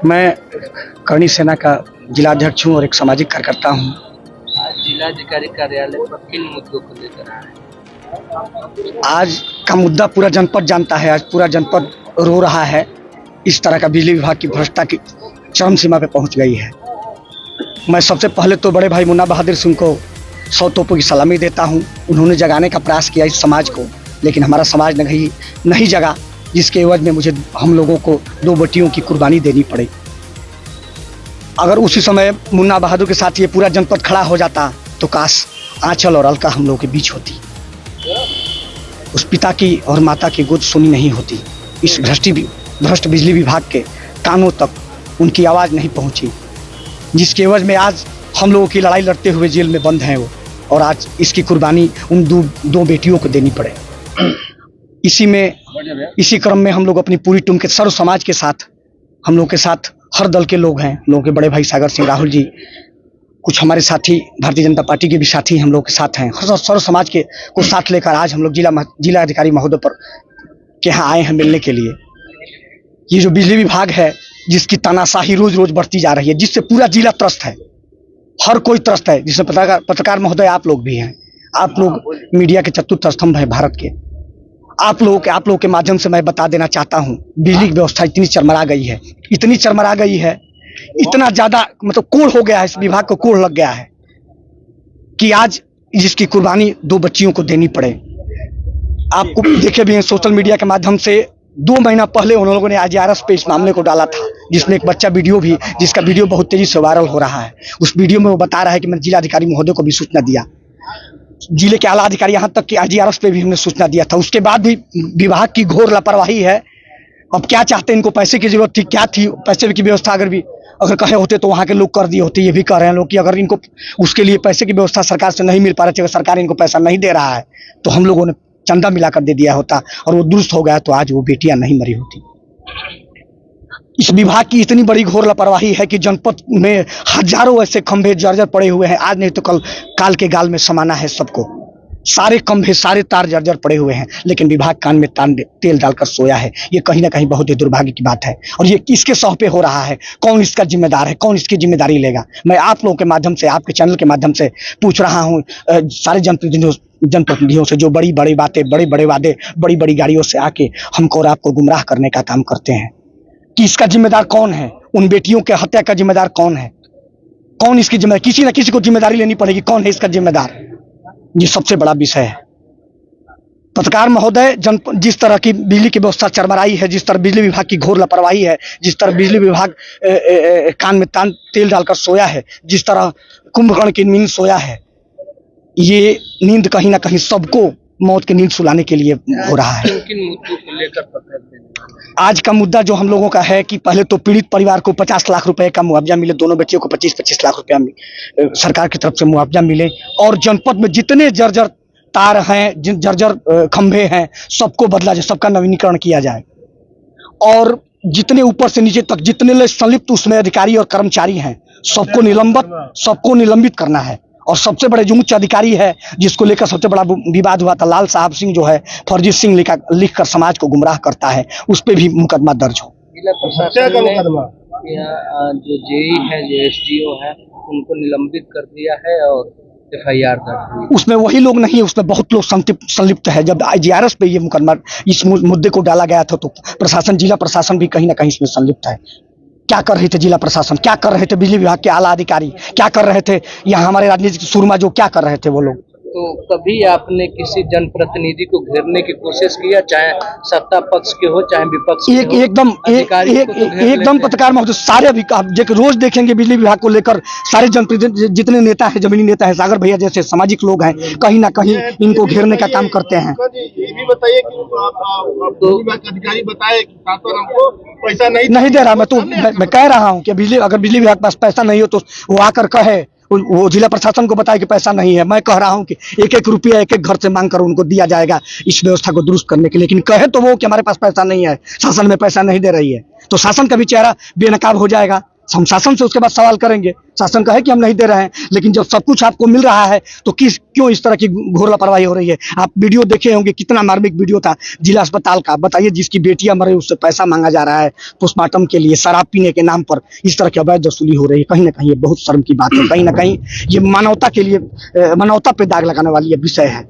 मैं करणी सेना का जिलाध्यक्ष हूँ और एक सामाजिक कार्यकर्ता हूँ। जिलाधिकारी कार्यालय पर किन मुद्दों को लेकर आए हैं? आज का मुद्दा पूरा जनपद जानता है। आज पूरा जनपद रो रहा है। इस तरह का बिजली विभाग की भ्रष्टता की चरम सीमा पे पहुंच गई है। मैं सबसे पहले तो बड़े भाई मुन्ना बहादुर सिंह को 100 तोपों की सलामी देता हूं। उन्होंने जगाने का प्रयास किया इस समाज को, लेकिन हमारा समाज नहीं जगा, जिसके एवज में मुझे हम लोगों को 2 बेटियों की कुर्बानी देनी पड़ी। अगर उसी समय मुन्ना बहादुर के साथ ये पूरा जनपद खड़ा हो जाता तो काश आंचल और अलका हम लोगों के बीच होती, उस पिता की और माता की गोद सुनी नहीं होती। इस भ्रष्ट बिजली विभाग के कानों तक उनकी आवाज़ नहीं पहुंची, जिसके एवज में आज हम लोगों की लड़ाई लड़ते हुए जेल में बंद हैं वो, और आज इसकी कुर्बानी उन दो बेटियों को देनी पड़े। इसी क्रम में हम लोग अपनी पूरी टीम के सर्व समाज के साथ, हम लोग के साथ हर दल के लोग हैं। हम लोगों के बड़े भाई सागर सिंह, राहुल जी, कुछ हमारे साथी भारतीय जनता पार्टी के भी साथी हम लोग के साथ हैं। सर्व समाज के को साथ लेकर आज हम लोग जिला अधिकारी महोदय पर के यहाँ आए हैं मिलने के लिए। ये जो बिजली विभाग है, जिसकी तानाशाही रोज रोज बढ़ती जा रही है, जिससे पूरा जिला त्रस्त है, हर कोई त्रस्त है, जिसमें पत्रकार महोदय आप लोग भी हैं। आप लोग मीडिया के चतुर्थ स्तंभ है भारत के। आप लोगों के माध्यम से मैं बता देना चाहता हूँ, बिजली की व्यवस्था इतनी चरमरा गई है, इतना ज्यादा मतलब कोढ़ हो गया है, इस विभाग को कोढ़ लग गया है कि आज जिसकी कुर्बानी 2 बच्चियों को देनी पड़े। आपको देखे भी हैं सोशल मीडिया के माध्यम से, 2 महीना पहले उन लोगों ने IGRS पे इस मामले को डाला था, जिसमें एक बच्चा जिसका वीडियो बहुत तेजी से वायरल हो रहा है। उस वीडियो में वो बता रहा है कि मैंने जिलाधिकारी महोदय को भी सूचना दिया, जिले के आला अधिकारी, यहाँ तक कि IGRS पे भी हमने सूचना दिया था। उसके बाद भी विभाग की घोर लापरवाही है। अब क्या चाहते हैं, इनको पैसे की जरूरत थी, क्या थी पैसे की व्यवस्था अगर कहे होते तो वहाँ के लोग कर दिए होते। ये भी कह रहे हैं लोग कि अगर इनको उसके लिए पैसे की व्यवस्था सरकार से नहीं मिल पा रही थी, अगर सरकार इनको पैसा नहीं दे रहा है तो हम लोगों ने चंदा मिलाकर दे दिया होता और वो दुरुस्त हो गया, तो आज वो बेटियां नहीं मरी होती। इस विभाग की इतनी बड़ी घोर लापरवाही है कि जनपद में हजारों ऐसे खंभे जर्जर पड़े हुए हैं। आज नहीं तो कल काल के गाल में समाना है सबको। सारे खंभे, सारे तार जर्जर पड़े हुए हैं, लेकिन विभाग कान में तेल डालकर सोया है। ये कहीं ना कहीं बहुत ही दुर्भाग्य की बात है, और ये किसके सौं पे हो रहा है? कौन इसका जिम्मेदार है? कौन इसकी जिम्मेदारी लेगा? मैं आप लोगों के माध्यम से, आपके चैनल के माध्यम से पूछ रहा हूँ सारे जनप्रतिनिधियों से, जो बड़ी बड़ी बातें, बड़े बड़े वादे, बड़ी बड़ी गाड़ियों से आके हमको और आपको गुमराह करने का काम करते हैं, कि इसका जिम्मेदार कौन है? उन बेटियों के हत्या का जिम्मेदार कौन है? कौन इसकी जिम्मेदारी? किसी न किसी को जिम्मेदारी लेनी पड़ेगी। कौन है इसका जिम्मेदार? ये सबसे बड़ा विषय है। पत्रकार महोदय, जिस तरह की बिजली की व्यवस्था चरमराई है, जिस तरह बिजली विभाग की घोर लापरवाही है, जिस तरह बिजली विभाग कान में तेल डालकर सोया है, जिस तरह कुंभकर्ण की नींद सोया है, ये नींद कहीं ना कहीं सबको मौत की नींद सुलाने के लिए हो रहा है। किन मुद्दों को लेकर आज का मुद्दा जो हम लोगों का है कि पहले तो पीड़ित परिवार को 50 लाख रुपए का मुआवजा मिले, दोनों बच्चियों को 25-25 लाख रुपया सरकार की तरफ से मुआवजा मिले, और जनपद में जितने जर्जर तार हैं, जर्जर खंभे हैं, सबको बदला जाए, सबका नवीनीकरण किया जाए, और जितने ऊपर से नीचे तक जितने संलिप्त उसमें अधिकारी और कर्मचारी हैं, सबको निलंबित करना है। और सबसे बड़े जो उच्च अधिकारी है, जिसको लेकर सबसे बड़ा विवाद हुआ था, लाल साहब सिंह जो है फर्जी सिंह लिखकर समाज को गुमराह करता है, उस पर भी मुकदमा दर्ज हो। जिला प्रशासन ने जो जेई है, जो SDO है, उनको निलंबित कर दिया है और FIR दर्ज हुई। उसमें वही लोग नहीं, उसमें बहुत लोग संलिप्त है। जब IGRS पे ये मुकदमा, इस मुद्दे को डाला गया था, तो जिला प्रशासन भी कहीं ना कहीं इसमें संलिप्त है। क्या कर रहे थे जिला प्रशासन? क्या कर रहे थे बिजली विभाग के आला अधिकारी? क्या कर रहे थे यहाँ हमारे राजनीतिक सुरमा जो क्या कर रहे थे वो लोग? तो कभी आपने किसी जनप्रतिनिधि को घेरने की कोशिश किया, चाहे सत्ता पक्ष के हो चाहे विपक्ष के हो? एकदम पत्रकार महोदय, सारे रोज देखेंगे बिजली विभाग को लेकर सारे जनप्रतिनिधि, जितने नेता है, जमीनी नेता है, सागर भैया जैसे सामाजिक लोग हैं, कहीं ना कहीं इनको घेरने का काम करते हैं। ये भी बताइए कि अधिकारी बताए कि हमको पैसा नहीं दे रहा। मैं कह रहा हूँ कि अगर बिजली विभाग के पास पैसा नहीं हो तो वो आकर कहे, वो जिला प्रशासन को बताए कि पैसा नहीं है। मैं कह रहा हूं कि 1-1 रुपया एक घर से मांग कर उनको दिया जाएगा इस व्यवस्था को दुरुस्त करने के लिए। लेकिन कहे तो वो कि हमारे पास पैसा नहीं है, शासन में पैसा नहीं दे रही है, तो शासन का भी चेहरा बेनकाब हो जाएगा। हम शासन से उसके बाद सवाल करेंगे। शासन कहे कि हम नहीं दे रहे हैं, लेकिन जब सब कुछ आपको मिल रहा है तो क्यों इस तरह की घोर लापरवाही हो रही है। आप वीडियो देखे होंगे, कितना मार्मिक वीडियो था जिला अस्पताल का। बताइए, जिसकी बेटियां मरे उससे पैसा मांगा जा रहा है पोस्टमार्टम के लिए, शराब पीने के नाम पर इस तरह की अवैध वसूली हो रही है। कहीं ना कहीं ये बहुत शर्म की बात है, कहीं ना कहीं ये मानवता के लिए, मानवता पे दाग लगाने वाली ये विषय है।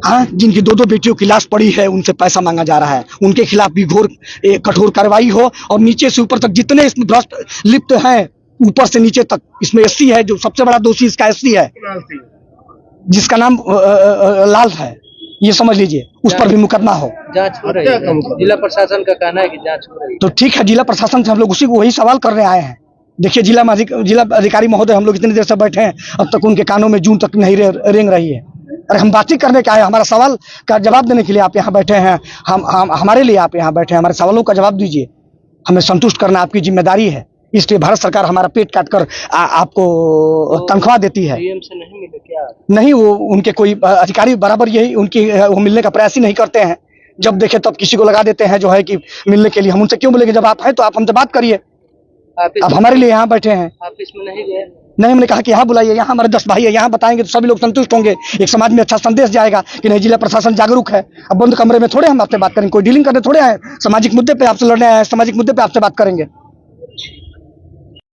हाँ, जिनकी दो बेटियों की लाश पड़ी है, उनसे पैसा मांगा जा रहा है, उनके खिलाफ भी कठोर कार्रवाई हो, और नीचे से ऊपर तक जितने इसमें भ्रष्ट लिप्त हैं, ऊपर से नीचे तक। इसमें एससी है, जो सबसे बड़ा दोषी इसका एससी है, जिसका नाम लाल है, ये समझ लीजिए, उस पर भी मुकदमा हो। जांच हो रही है, जिला प्रशासन का कहना है कि जांच हो रही है। तो ठीक है, जिला प्रशासन से हम लोग वही सवाल करने आए हैं। देखिए, जिला अधिकारी महोदय, हम लोग इतनी देर से बैठे हैं, अब तक उनके कानों में जून तक नहीं रेंग रही है। अरे हम बातचीत करने के आए, हमारा सवाल का जवाब देने के लिए आप यहाँ बैठे हैं। हम हमारे लिए आप यहाँ बैठे हैं, हमारे सवालों का जवाब दीजिए। हमें संतुष्ट करना आपकी जिम्मेदारी है, इसलिए भारत सरकार हमारा पेट काट कर आपको तनख्वाह देती है। डीएम से नहीं मिले क्या? नहीं, वो उनके कोई अधिकारी बराबर यही उनकी वो मिलने का प्रयास ही नहीं करते हैं। जब देखे तब किसी को लगा देते हैं जो है कि मिलने के लिए। हम उनसे क्यों बोलेंगे? जब आप हैं तो आप हमसे बात करिए। आप हमारे लिए यहाँ बैठे हैं। ऑफिस में नहीं गए? नहीं, हमने कहा कि यहाँ बुलाइए, यहाँ हमारे 10 भाई है, यहाँ बताएंगे तो सभी लोग संतुष्ट होंगे। एक समाज में अच्छा संदेश जाएगा कि नहीं, जिला प्रशासन जागरूक है। अब बंद कमरे में थोड़े हम आपसे बात करेंगे, कोई डीलिंग करने थोड़े आए, सामाजिक मुद्दे पे आपसे लड़ने आए हैं, सामाजिक मुद्दे पे आपसे बात करेंगे।